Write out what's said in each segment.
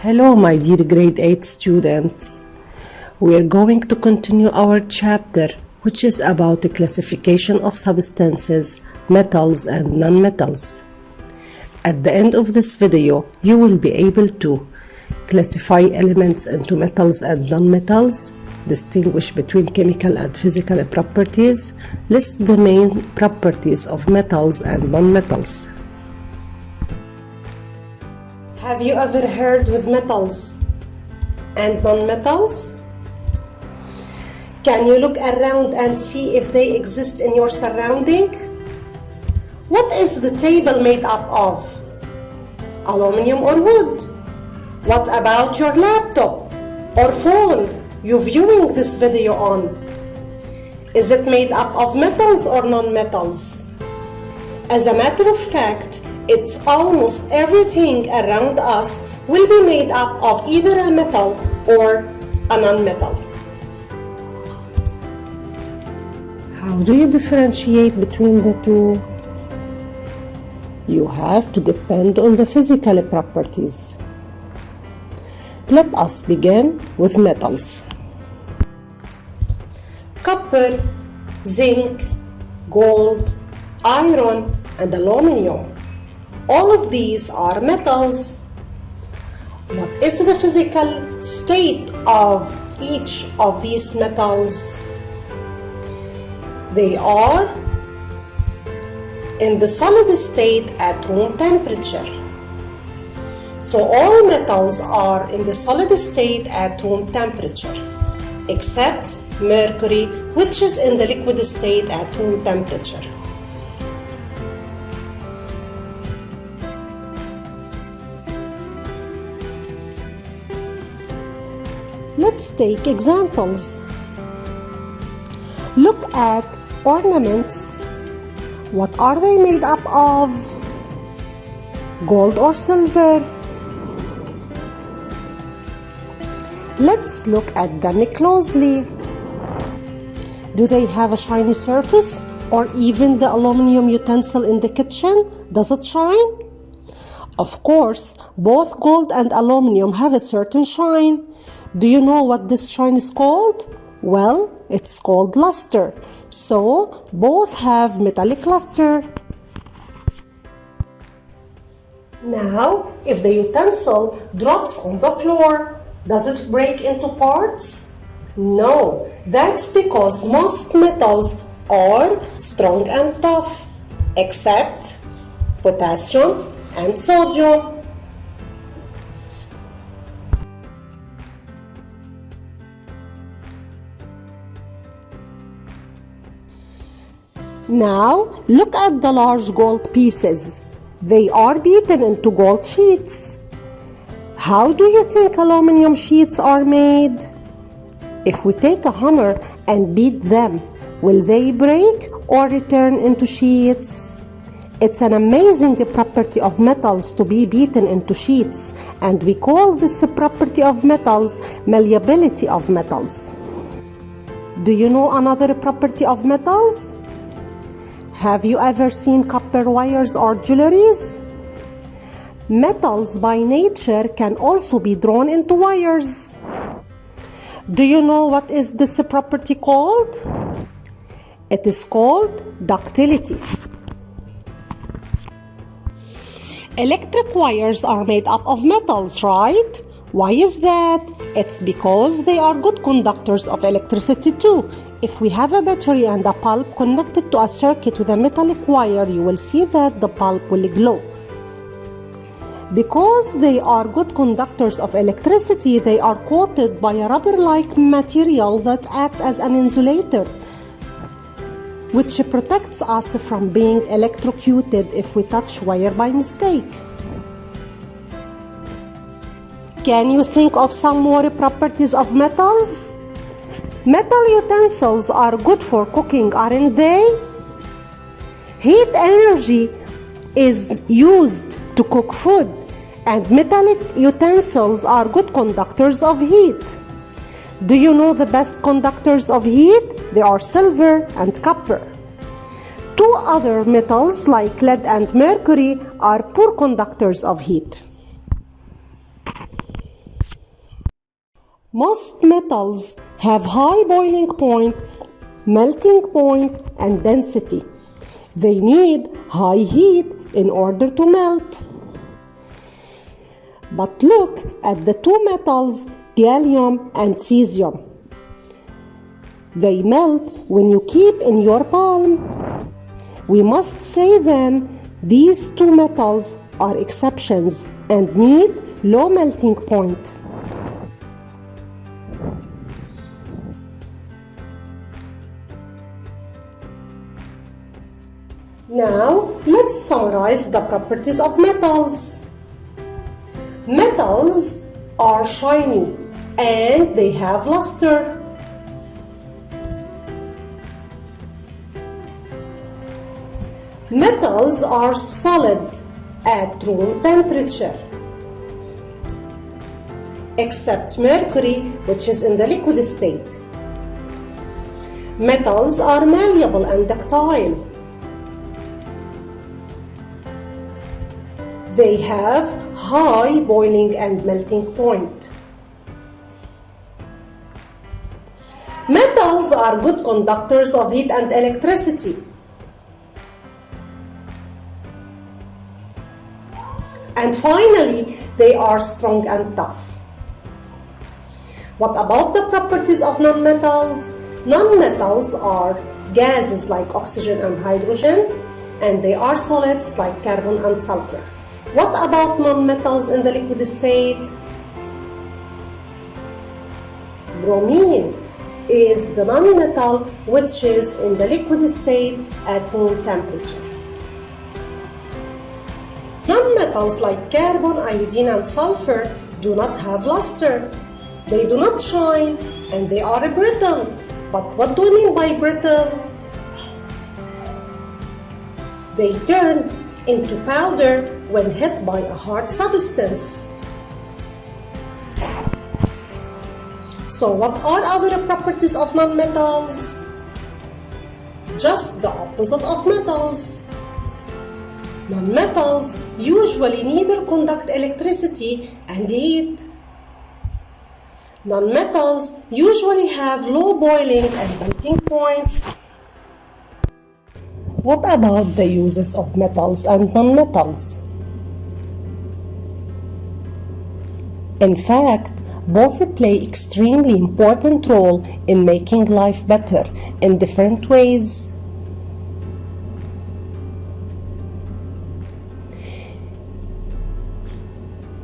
Hello, my dear grade 8 students. We are going to continue our chapter, which is about the classification of substances, metals and nonmetals. At the end of this video, you will be able to classify elements into metals and nonmetals, distinguish between chemical and physical properties, list the main properties of metals and nonmetals. Have you ever heard with metals and nonmetals? Can you look around and see if they exist in your surrounding? What is the table made up of? Aluminum or wood? What about your laptop or phone you're viewing this video on? Is it made up of metals or non-metals? As a matter of fact, it's almost everything around us will be made up of either a metal or a non-metal. How do you differentiate between the two? You have to depend on the physical properties. Let us begin with metals. Copper, zinc, gold, iron, and aluminum. All of these are metals. What is the physical state of each of these metals? They are in the solid state at room temperature. So all metals are in the solid state at room temperature, except mercury, which is in the liquid state at room temperature. Let's take examples. Look at ornaments. What are they made up of? Gold or silver? Let's look at them closely. Do they have a shiny surface? Or even the aluminum utensil in the kitchen? Does it shine? Of course, both gold and aluminum have a certain shine. Do you know what this shine is called? Well, it's called luster. So, both have metallic luster. Now, if the utensil drops on the floor, does it break into parts? No, that's because most metals are strong and tough, except potassium and sodium. Now, look at the large gold pieces. They are beaten into gold sheets. How do you think aluminum sheets are made? If we take a hammer and beat them, will they break or return into sheets? It's an amazing property of metals to be beaten into sheets, and we call this property of metals malleability of metals. Do you know another property of metals? Have you ever seen copper wires or jewelries? Metals by nature can also be drawn into wires. Do you know what is this property called? It is called ductility. Electric wires are made up of metals, right? Why is that? It's because they are good conductors of electricity too. If we have a battery and a bulb connected to a circuit with a metallic wire, you will see that the bulb will glow. Because they are good conductors of electricity, they are coated by a rubber-like material that acts as an insulator, which protects us from being electrocuted if we touch wire by mistake. Can you think of some more properties of metals? Metal utensils are good for cooking, aren't they? Heat energy is used to cook food, and metallic utensils are good conductors of heat. Do you know the best conductors of heat? They are silver and copper. Two other metals like lead and mercury are poor conductors of heat. Most metals have high boiling point, melting point, and density. They need high heat in order to melt. But look at the two metals, gallium and cesium. They melt when you keep in your palm. We must say then these two metals are exceptions and need low melting point. Now, let's summarize the properties of metals. Metals are shiny and they have luster. Metals are solid at room temperature, except mercury, which is in the liquid state. Metals are malleable and ductile. They have high boiling and melting point. Metals are good conductors of heat and electricity. And finally, they are strong and tough. What about the properties of nonmetals? Nonmetals are gases like oxygen and hydrogen, and they are solids like carbon and sulfur. What about nonmetals in the liquid state? Bromine is the nonmetal which is in the liquid state at room temperature. Nonmetals like carbon, iodine, and sulfur do not have luster. They do not shine and they are brittle. But what do we mean by brittle? They turn into powder when hit by a hard substance. So what are other properties of nonmetals? Just the opposite of metals. Nonmetals usually neither conduct electricity and heat. Nonmetals usually have low boiling and melting point. What about the uses of metals and nonmetals? In fact, both play extremely important role in making life better in different ways.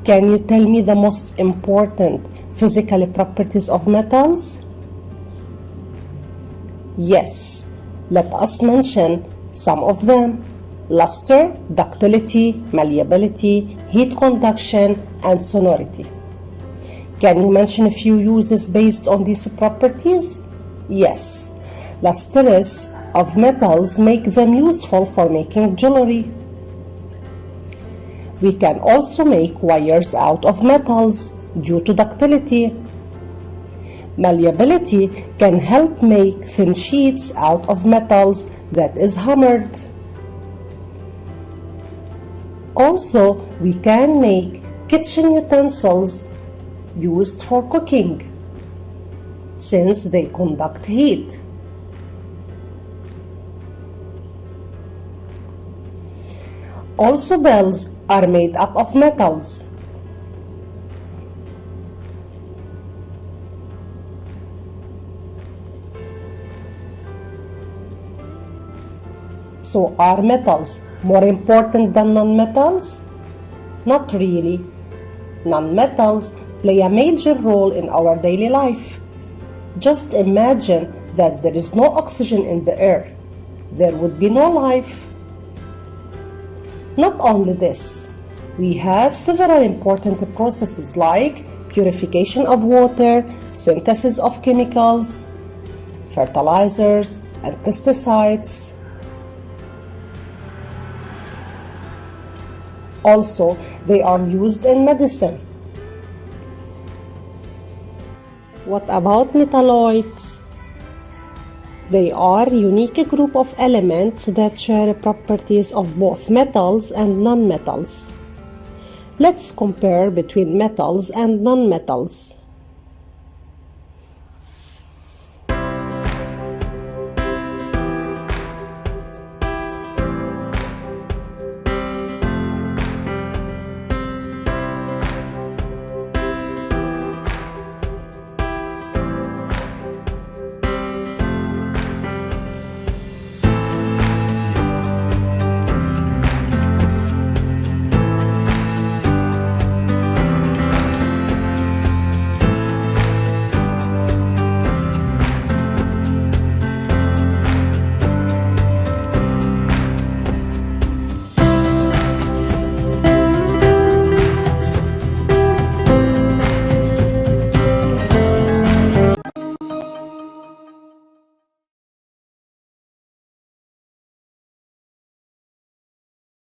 Can you tell me the most important physical properties of metals? Yes, let us mention some of them: luster, ductility, malleability, heat conduction, and sonority. Can you mention a few uses based on these properties? Yes, lustrous of metals make them useful for making jewelry. We can also make wires out of metals due to ductility. Malleability can help make thin sheets out of metals that is hammered. Also, we can make kitchen utensils used for cooking, since they conduct heat. Also, bells are made up of metals. So, are metals more important than nonmetals? Not really. Nonmetals play a major role in our daily life. Just imagine that there is no oxygen in the air. There would be no life. Not only this, we have several important processes like purification of water, synthesis of chemicals, fertilizers, and pesticides. Also, they are used in medicine. What about metalloids? They are a unique group of elements that share properties of both metals and nonmetals. Let's compare between metals and nonmetals.